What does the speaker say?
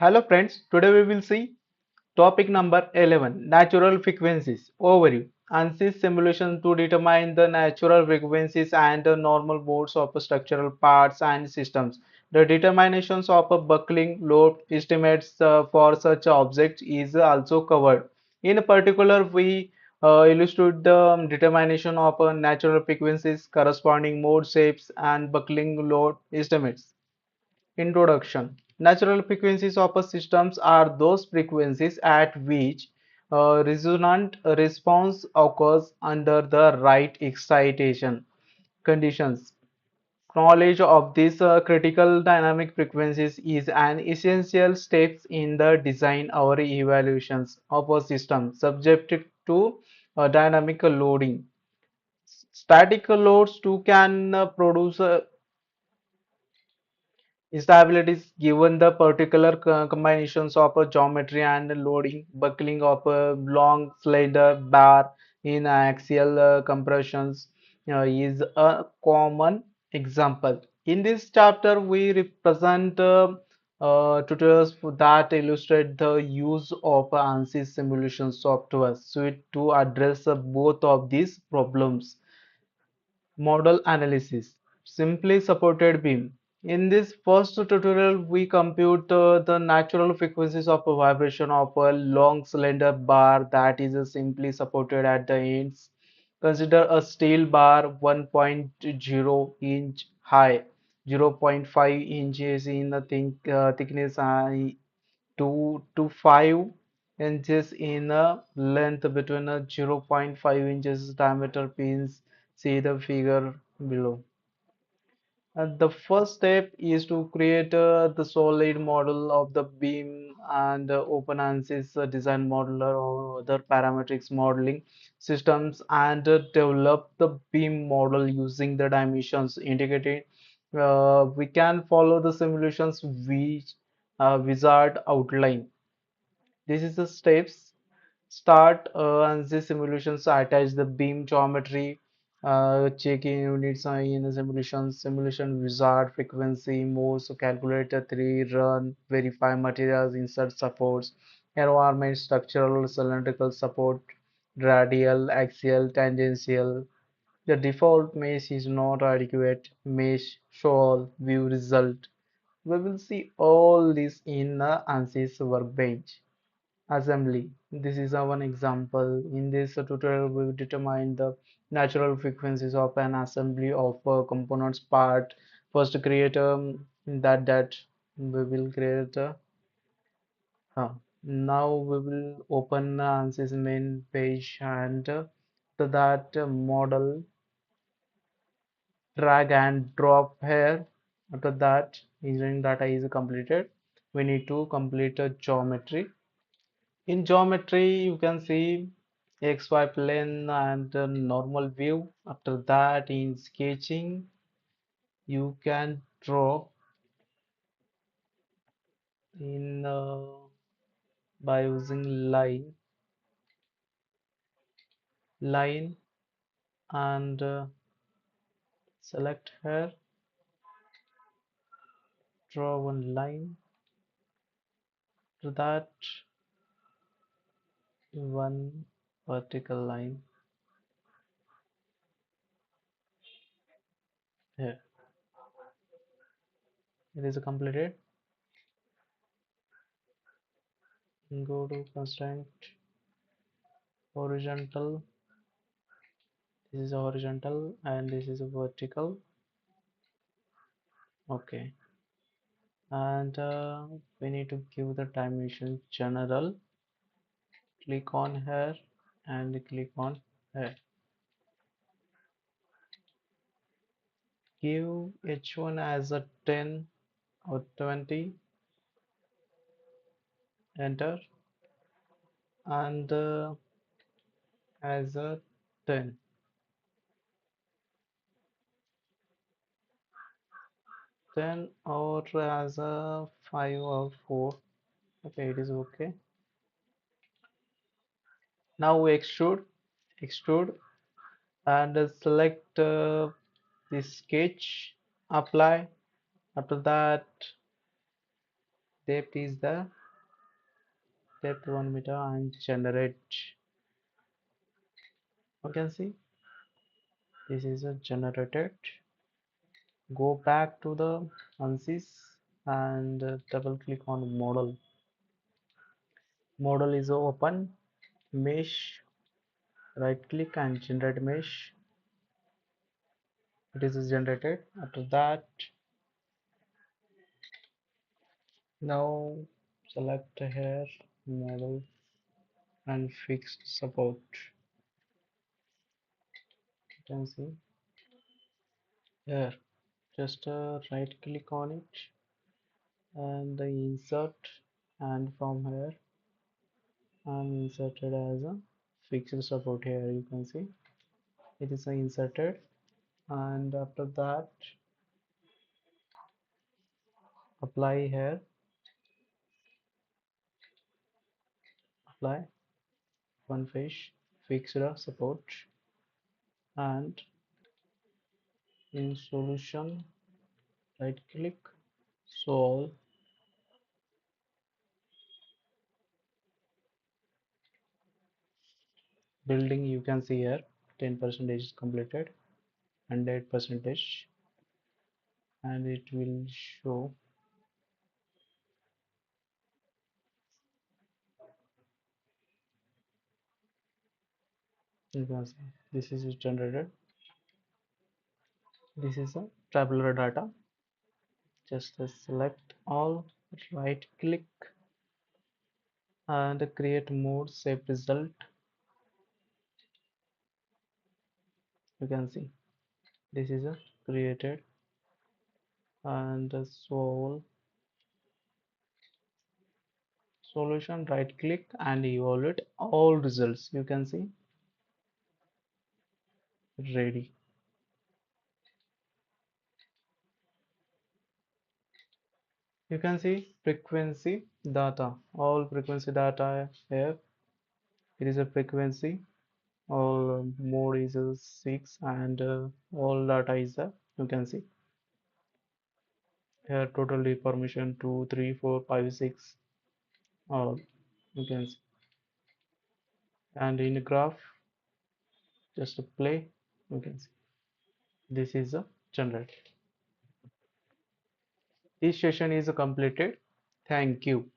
Hello friends, today we will see topic number 11 natural frequencies overview. ANSYS simulation to determine the natural frequencies and the normal modes of structural parts and systems. The determinations of a buckling load estimates for such objects is also covered. In particular, we illustrate the determination of natural frequencies, corresponding mode shapes, and buckling load estimates. Introduction. Natural frequencies of a systems are those frequencies at which resonant response occurs under the right excitation conditions. Knowledge of these critical dynamic frequencies is an essential step in the design or evaluations of a system subjected to dynamic loading. Static loads too can produce instabilities given the particular combinations of a geometry and loading, buckling of a long slender bar in axial compressions is a common example. In this chapter, we represent tutorials that illustrate the use of ANSYS simulation software suite to address both of these problems. Modal analysis. Simply supported beam. In this first tutorial, we compute the natural frequencies of a vibration of a long cylinder bar that is simply supported at the ends. Consider a steel bar 1.0 inch high, 0.5 inches in the thickness, 2 to 5 inches in a length between a 0.5 inches diameter pins. See the figure below. The first step is to create the solid model of the beam and open ANSYS design modeler or other parametrics modeling systems and develop the beam model using the dimensions indicated. We can follow the simulations which wizard outline. This is the steps. Start and the simulations attach the beam geometry, checking units in the simulation wizard, frequency, modes, so calculate a three run, verify materials, insert supports, environment, structural, cylindrical support, radial, axial, tangential. The default mesh is not adequate. Mesh, show all, view result. We will see all this in the ANSYS workbench. Assembly. This is one example. In this tutorial, we will determine the natural frequencies of an assembly of components part. First, create that we will create. Now we will open ANSYS main page and to that model drag and drop here. After that, engineering data is completed. We need to complete a geometry. In geometry, you can see XY plane and a normal view. After that, in sketching, you can draw in by using line and select here, draw one line. To that, one vertical line here. It is completed. Go to constraint horizontal. This is a horizontal and this is a vertical. Okay. And we need to give the dimension general. Click on here and click on here. Give h1 as a 10 or 20. Enter and as a 10. 10 or as a 5 or 4. Okay, it is okay. Now we extrude and select the sketch, apply. After that, Depth is the depth 1 meter and generate. You can see this is a generated. Go back to the ANSYS and double click on model. Model is open. Mesh, right click and generate mesh. It is generated. After that, now select here model and fixed support. You can see here. Just right click on it and the insert, and from here I'm inserted as a fixed support. Here you can see it is inserted, and after that apply here, apply one fish fixed support, and in solution right click solve building. You can see here 10% is completed, 100%, and it will show. You can see this is generated. This is a tabular data. Just select all, right click and create mode save result. You can see this is a created, and solve solution, right click and evaluate all results. You can see ready. You can see frequency data, all frequency data here. It is a frequency, all mode is 6, and all data is you can see here total deformation 2 3 4 5 6, all you can see. And in graph, just play, you can see this is a generated. This session is completed. Thank you.